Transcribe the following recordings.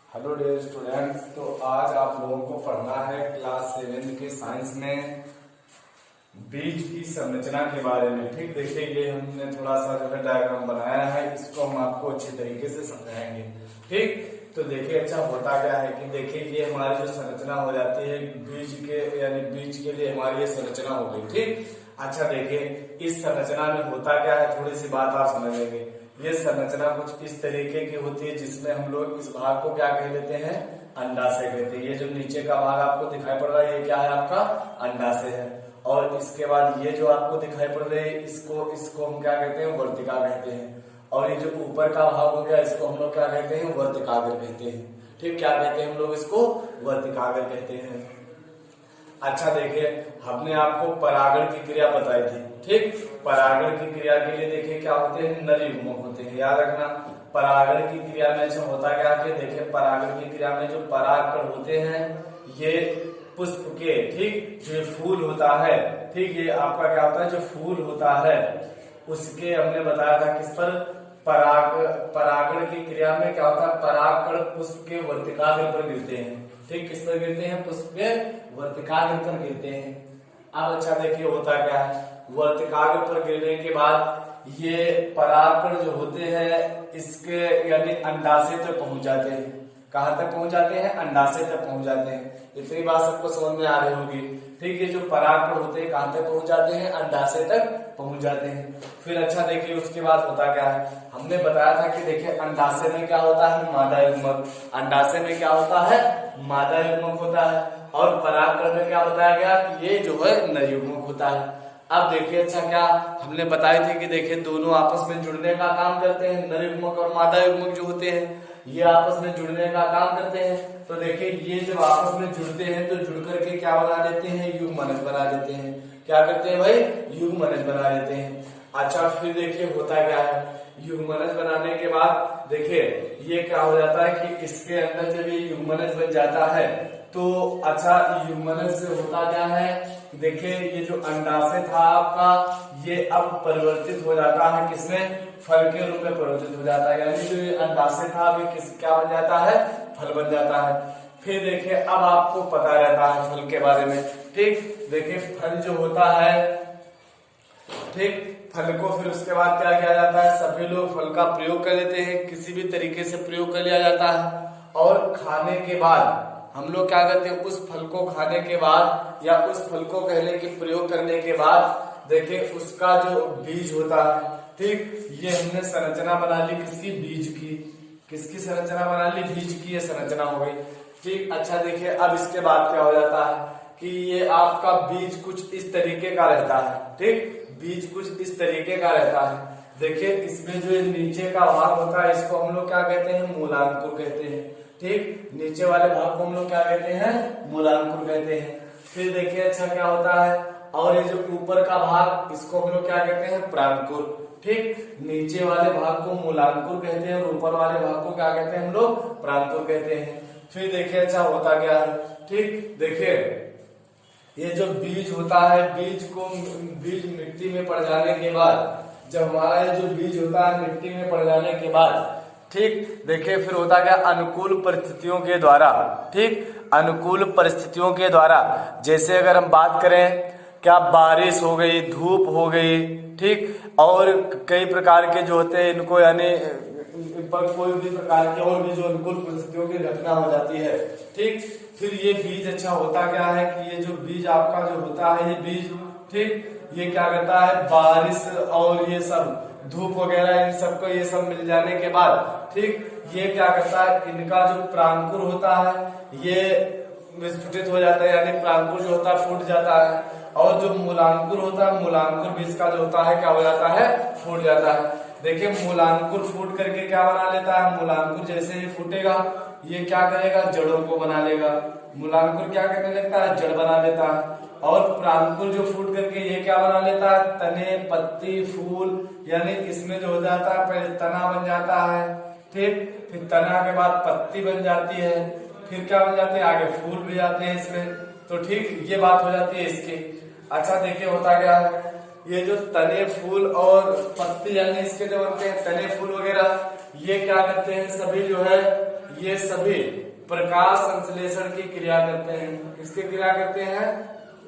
Hello dear students, तो आज आप लोगों को पढ़ना है क्लास 7 के साइंस में बीज की संरचना के बारे में। ठीक, देखिए ये हमने थोड़ा सा जो है डायग्राम बनाया है, इसको हम आपको अच्छे तरीके से समझाएंगे। ठीक, तो देखिए अच्छा होता क्या है कि देखिए ये हमारी जो संरचना हो जाती है बीज के, यानी बीज के लिए हमारी ये संरचना हो गई। ठीक, अच्छा देखिए इस संरचना में होता क्या है, थोड़ी सी बात आप समझ लेंगे। ये संरचना कुछ इस तरीके की होती है जिसमें हम लोग इस भाग को क्या कह लेते हैं, अंडाशय कहते हैं। ये जो नीचे का भाग आपको दिखाई पड़ रहा है ये क्या है, आपका अंडाशय है। और इसके बाद ये जो आपको दिखाई पड़ रही है इसको हम क्या कहते हैं, वर्तिका कहते हैं। और ये जो ऊपर का भाग हो गया इसको हम लोग क्या कहते हैं, वर्तिकाग्र कहते हैं। ठीक, क्या कहते हैं हम लोग इसको, वर्तिकाग्र कहते हैं। अच्छा देखिए हमने आपको परागण की क्रिया बताई थी। ठीक, परागण की क्रिया के लिए देखिए क्या होते हैं, नर युग्मक होते हैं, याद रखना। परागण की क्रिया में अच्छा होता क्या कि देखिए परागण की क्रिया में जो परागकण होते हैं ये पुष्प के, ठीक, जो फूल होता है, ठीक, ये आपका क्या होता है, जो फूल होता है उसके हमने बताया था किस पर, परागण की क्रिया में क्या होता है, परागकण पुष्प के वर्तिकाग्र पर गिरते हैं। ठीक, किस पर गिरते हैं, पुष्प के वर्तिकाग्र पर गिरते हैं। अब अच्छा देखिए होता क्या है, वर्तिकाग्र पर गिरने के बाद ये परागकण जो होते हैं इसके यानी अंडाशय तक पहुंच जाते हैं। कहां तक पहुंच जाते हैं, अंडाशय तक पहुंच जाते हैं। इतनी बात सबको समझ में आ रही होगी। ठीक, ये जो परागकण होते हैं कहां तक पहुंच जाते हैं, अंडाशय तक पहुंच जाते हैं। फिर अच्छा देखिए उसके बाद होता क्या है, हमने बताया था कि देखिए अंडाशय में क्या होता है, मादा युग्मक। अंडाशय में क्या होता है, मादा युग्मक होता है। और परागकण में क्या बताया गया कि ये जो है नर युग्मक होता है। अब देखिए अच्छा क्या हमने बताई थी कि देखिए दोनों आपस में जुड़ने का काम करते हैं, नर युग्मक और मादा युग्मक जो होते हैं ये आपस में जुड़ने का काम करते हैं। तो देखिए ये जब आपस में जुड़ते हैं तो जुड़ करके क्या बना देते हैं, युग्मनज बना देते हैं। क्या करते हैं भाई, युग्मनज बना देते हैं। अच्छा फिर देखिए होता क्या है, युग्मनज बनाने के बाद देखिए ये क्या हो जाता है कि इसके अंदर जब ये युग्मनज बन जाता है तो अच्छा युग्मनज से होता क्या है, देखिए ये जो अंडाशय था आपका ये अब परिवर्तित हो जाता है किसमें, फल के रूप में परिवर्तित हो जाता है। यानी जो ये अंडाशय था अभी क्या बन जाता है, फल बन जाता है। फिर देखिए अब आपको पता रहता है फल के बारे में। ठीक, देखिए फल जो होता है, ठीक, फल को फिर उसके बाद क्या किया जाता है, सभी लोग फल का प्रयोग कर लेते हैं, किसी भी तरीके से प्रयोग कर लिया जाता है। और खाने के बाद हम लोग क्या करते हैं, उस फल को खाने के बाद या उस फल को कहने की प्रयोग करने के बाद देखिए उसका जो बीज होता है, ठीक, ये हमने संरचना बना ली किसकी, बीज की। किसकी संरचना बना ली, बीज की ये संरचना हो गई। ठीक, अच्छा देखिए अब इसके बाद क्या हो जाता है कि ये आपका बीज कुछ इस तरीके का रहता है। ठीक, बीज कुछ इस तरीके का रहता है। देखिए इसमें जो नीचे का भाग होता है इसको हम लोग क्या कहते हैं, मूलांकुर कहते हैं। ठीक, नीचे वाले भाग को हम लोग क्या कहते हैं, मूलांकुर कहते हैं। फिर देखिए अच्छा क्या होता है, और ये जो ऊपर का भाग इसको हम लोग क्या कहते हैं, प्रांकुर। ठीक, नीचे वाले भाग को मूलांकुर कहते हैं और ऊपर वाले भाग को क्या कहते हैं हम लोग, प्रांकुर कहते हैं। फिर देखिए अच्छा होता क्या है, ठीक, देखिए ये जो बीज होता है, बीज मिट्टी में पड़ जाने के बाद, जब हमारा ये जो बीज होता है मिट्टी में पड़ जाने के बाद, ठीक, देखिए फिर होता क्या, अनुकूल परिस्थितियों के द्वारा, ठीक, अनुकूल परिस्थितियों के द्वारा, जैसे अगर हम बात करें क्या, बारिश हो गई, धूप हो गई, ठीक, और कई प्रकार के जो होते हैं इनको यानी पर कोई भी प्रकार की और भी जो अनुकूल परिस्थितियों की घटना हो जाती है। ठीक, फिर ये बीज अच्छा होता क्या है कि ये जो बीज आपका जो होता है ये बीज, ठीक, ये क्या करता है, बारिश और ये सब धूप वगैरह इन सबको ये सब मिल जाने के बाद, ठीक, ये क्या करता है, इनका जो प्रांकुर होता है ये विस्फुटित हो जाता है, यानी प्रांकुर जो होता है फूट जाता है। और जो मूलांकुर होता है, मूलांकुर बीज का जो होता है क्या हो जाता है, फूट जाता है। देखिए मूलांकुर फूट करके क्या बना लेता है, मूलांकुर जैसे ही फूटेगा ये क्या करेगा, जड़ों को बना लेगा। मूलांकुर क्या करने लगता है, जड़ बना लेता है। और प्रांकुर जो फूट करके ये क्या बना लेता है, तने, पत्ती, फूल, यानी इसमें जो हो जाता है पहले तना बन जाता है, ठीक, फिर तना के बाद पत्ती बन जाती है, फिर क्या बन जाते हैं, आगे फूल भी जाते हैं इसमें। तो ठीक ये बात हो जाती है इसकी। अच्छा देखिए होता क्या है, ये जो तने, फूल और पत्ती यानी इसके जो बनते हैं तने, फूल वगैरह, ये क्या करते हैं, सभी जो है ये सभी प्रकाश संश्लेषण की क्रिया करते हैं। किसकी क्रिया करते हैं?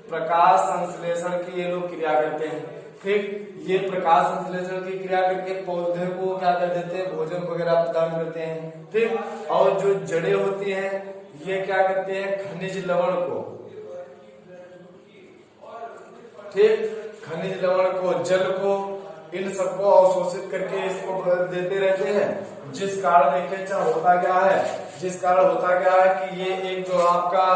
प्रकाश संश्लेषण की ये लोग क्रिया करते हैं। ठीक, ये प्रकाश संश्लेषण की क्रिया करके पौधे को क्या कर देते हैं? भोजन वगैरह प्रदान करते हैं। ठीक, और जो जड़ें होती हैं ये क्या करते हैं? खनिज लवण को, ठीक, खनिज लवण को, जल को, इन सबको अवशोषित करके इसको देते रहते हैं। जिस कारण देखिए अच्छा होता क्या है, जिस कारण होता क्या है कि ये एक जो आपका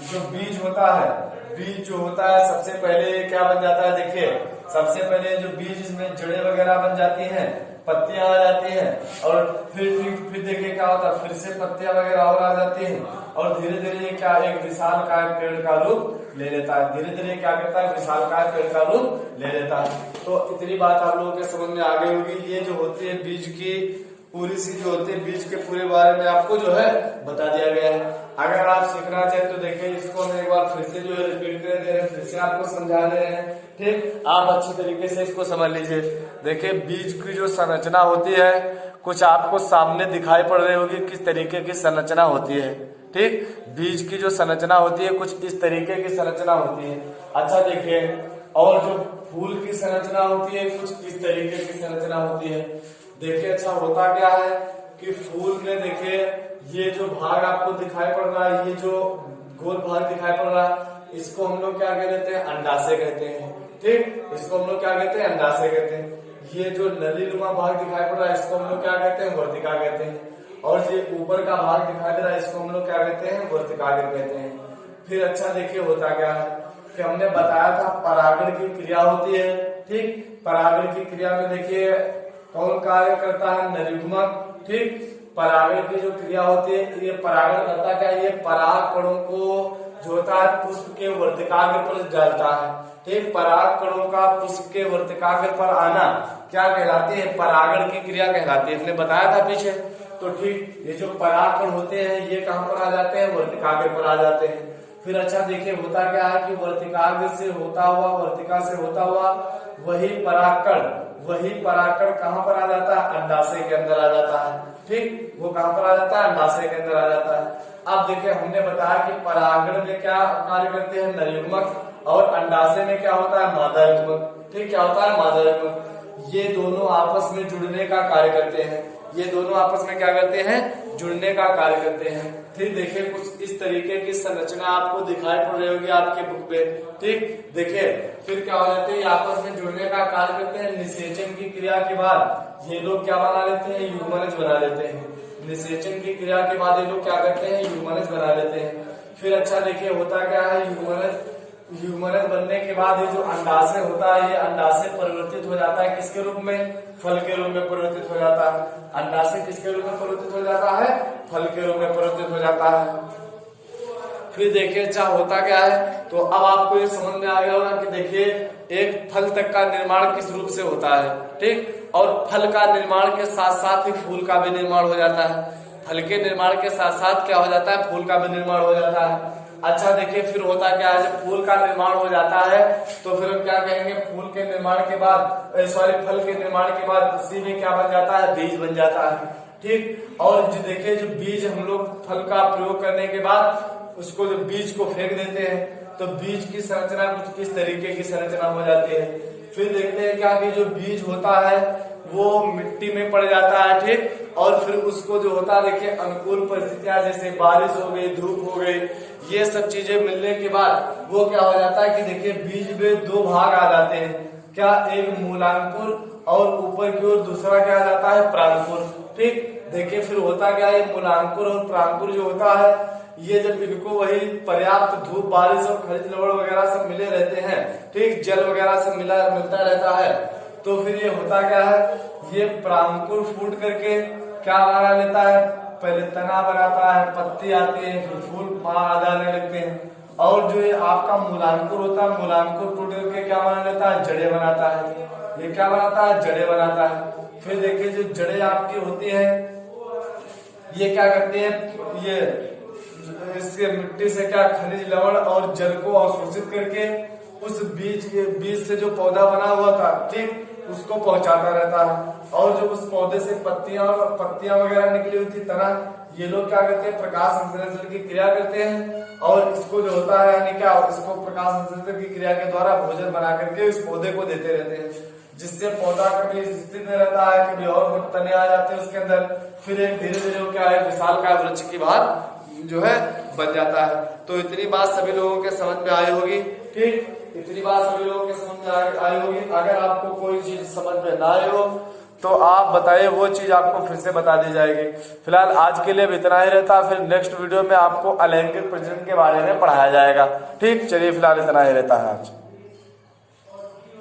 जो बीज होता है, बीज जो होता है सबसे पहले क्या बन जाता है? देखिए सबसे पहले जो बीज इसमें जड़ें वगैरह बन जाती हैं, पत्तियां आ जाती हैं, और फिर देखिए क्या होता है? फिर से पत्तियां वगैरह और आ जाती हैं, और धीरे धीरे ये क्या एक विशालकाय पेड़ का रूप ले लेता है। धीरे धीरे क्या करता है? विशालकाय पेड़ का रूप ले लेता है। तो इतनी बात आप लोगों के समझ में आ गई होगी। ये जो होती है बीज की पूरी सी जो होती है, बीज के पूरे बारे में आपको जो है बता दिया गया है। अगर आप सीखना चाहें तो देखिए इसको हम एक बार फिर से जो है रिपीट कर दे रहे हैं, फिर से आपको समझा दे रहे हैं। ठीक, आप अच्छी तरीके से इसको समझ लीजिए। देखिए बीज की जो संरचना होती है कुछ आपको सामने दिखाई पड़ रही होगी, किस तरीके की संरचना होती है। ठीक, बीज की जो संरचना होती है कुछ इस तरीके की संरचना होती है। अच्छा देखिए, और जो फूल की संरचना होती है कुछ इस तरीके की संरचना होती है। देखिए अच्छा होता क्या है कि फूल में देखिए ये जो भाग आपको दिखाई पड़ रहा है, ये जो गोल भाग दिखाई पड़ रहा है, इसको हम लोग क्या कह देते हैं? अंडाशय कहते हैं। ठीक, इसको हम लोग क्या कहते हैं? अंडाशय कहते हैं। ये जो नलीनुमा भाग दिखाई पड़ रहा है इसको हम लोग क्या कहते हैं? वर्तिका कहते हैं। और ये ऊपर का भाग दिखाई दे रहा है इसको हम लोग क्या कहते हैं? वर्तिकाग्र कहते हैं। फिर अच्छा देखिए होता क्या है कि हमने बताया था परागण की क्रिया होती है। ठीक, परागण की क्रिया में देखिए कौन कार्य करता है? नरयुग्मक। ठीक, परागण की जो क्रिया होती है ये परागण करता क्या है? ये पराग कणों को जो होता है पुष्प के वर्तिकाग्र पर डालता है। ठीक, पराग कणों का पुष्प के वर्तिकाग्र पर आना क्या कहलाती है? परागण की क्रिया कहलाती है। हमने बताया था पीछे। तो ठीक, ये जो परागकण होते हैं ये कहाँ पर आ जाते हैं? वर्तिकाग्र पर आ जाते हैं। फिर अच्छा देखिए होता क्या है कि वर्तिकाग्र से होता हुआ, वर्तिका से होता हुआ वही परागकण कहाँ पर आ जाता है? अंडाशय के अंदर आ जाता है। ठीक, वो कहाँ पर आ जाता है? अंडाशय के अंदर आ जाता है। अब देखिए हमने बताया कि परागण में क्या कार्य करते हैं? नरयुग्मक, और अंडाशय में क्या होता है? मादा युग्मक। ठीक, क्या होता है? मादा युग्मक। ये दोनों आपस में जुड़ने का कार्य करते हैं। ये दोनों आपस में क्या करते हैं? जुड़ने का कार्य करते हैं। ठीक, देखिए कुछ इस तरीके की संरचना आपको दिखाई पड़ रही होगी आपके बुक पे। ठीक, देखिए फिर क्या हो जाते हैं? आपस में जुड़ने का कार्य करते हैं। निषेचन की क्रिया के बाद ये लोग क्या बना लेते हैं? युग्मनज बना लेते हैं। निषेचन की क्रिया के बाद ये लोग क्या करते हैं? युग्मनज बना लेते हैं। फिर अच्छा देखिए होता क्या है? युग्मनज बनने के बाद ये जो अंडाशय होता है ये अंडाशय परिवर्तित हो जाता है किसके रूप में? फल के रूप में परिवर्तित हो जाता है। अंडाशय किसके रूप में परिवर्तित हो जाता है? फल के रूप में परिवर्तित हो जाता है। फिर देखिए अच्छा होता क्या है? तो अब आपको ये समझ में आ गया होगा कि देखिए एक फल तक का निर्माण किस रूप से होता है। ठीक, और फल का निर्माण के साथ साथ ही फूल का भी निर्माण हो जाता है। फल के निर्माण के साथ साथ क्या हो जाता है? फूल का भी निर्माण हो जाता है। अच्छा देखिए फिर होता क्या है? जब फूल का निर्माण हो जाता है तो फिर हम क्या कहेंगे? फूल के निर्माण के बाद फल के निर्माण के बाद उसी में क्या बन जाता है? बीज बन जाता है। ठीक, और जो देखिए जो बीज हम लोग फल का प्रयोग करने के बाद उसको जब बीज को फेंक देते हैं तो बीज की संरचना कुछ किस तरीके की संरचना हो जाती है। फिर देखते हैं क्या कि जो बीज होता है वो मिट्टी में पड़ जाता है। ठीक, और फिर उसको जो होता है देखिए अनुकूल परिस्थितियां जैसे बारिश हो गई, धूप हो गई, ये सब चीजें मिलने के बाद वो क्या हो जाता है कि देखिए बीज में दो भाग आ जाते हैं। क्या? एक मूलांकुर और ऊपर की ओर दूसरा क्या आ जाता है? प्रांकुर। ठीक, देखिए फिर होता क्या है? मूलांकुर और प्रांकुर जो होता है ये जब इनको वही पर्याप्त धूप, बारिश और खनिज लवण वगैरह सब मिले रहते हैं, ठीक, जल वगैरह सब मिलता रहता है, तो फिर ये होता क्या है? ये प्रांकुर फूट करके क्या बना लेता है? पहले तना बनाता है, पत्ती आती है, फिर फूल आ जाने लगते हैं। और जो ये आपका मूलांकुर होता है, मूलांकुर टूट करके क्या बना लेता है? जड़ें बनाता है। ये क्या बनाता है? जड़ें बनाता है। फिर देखिए जो जड़ें आपकी होती है ये क्या करती है? ये इसके मिट्टी से क्या खनिज लवण और जल को अवशोषित करके उस बीज से जो पौधा बना हुआ था, ठीक, उसको पहुंचाता रहता है। और जो उस पौधे से पत्तियां वगैरह निकली हुई थी, तना, ये लोग क्या करते हैं, प्रकाश संश्लेषण की क्रिया करते हैं और इसको जो होता है यानी क्या, इसको प्रकाश संश्लेषण की क्रिया के द्वारा भोजन बना करके इस पौधे को देते रहते हैं, जिससे पौधा कभी इस स्थिति में रहता है, कभी और तने आ जाते हैं उसके अंदर, फिर एक धीरे धीरे वो क्या है, विशालकाय वृक्ष की बात जो है बन जाता है। तो इतनी बात सभी लोगों के समझ में आई होगी। ठीक, इतनी बात सभी लोगों के समझ में आई होगी। अगर आपको कोई चीज समझ में ना आई हो तो आप बताइए, वो चीज आपको फिर से बता दी जाएगी। फिलहाल आज के लिए अब इतना ही रहता, फिर नेक्स्ट वीडियो में आपको अलैंगिक प्रजनन के बारे में पढ़ाया जाएगा। ठीक, चलिए फिलहाल इतना ही रहता है आज।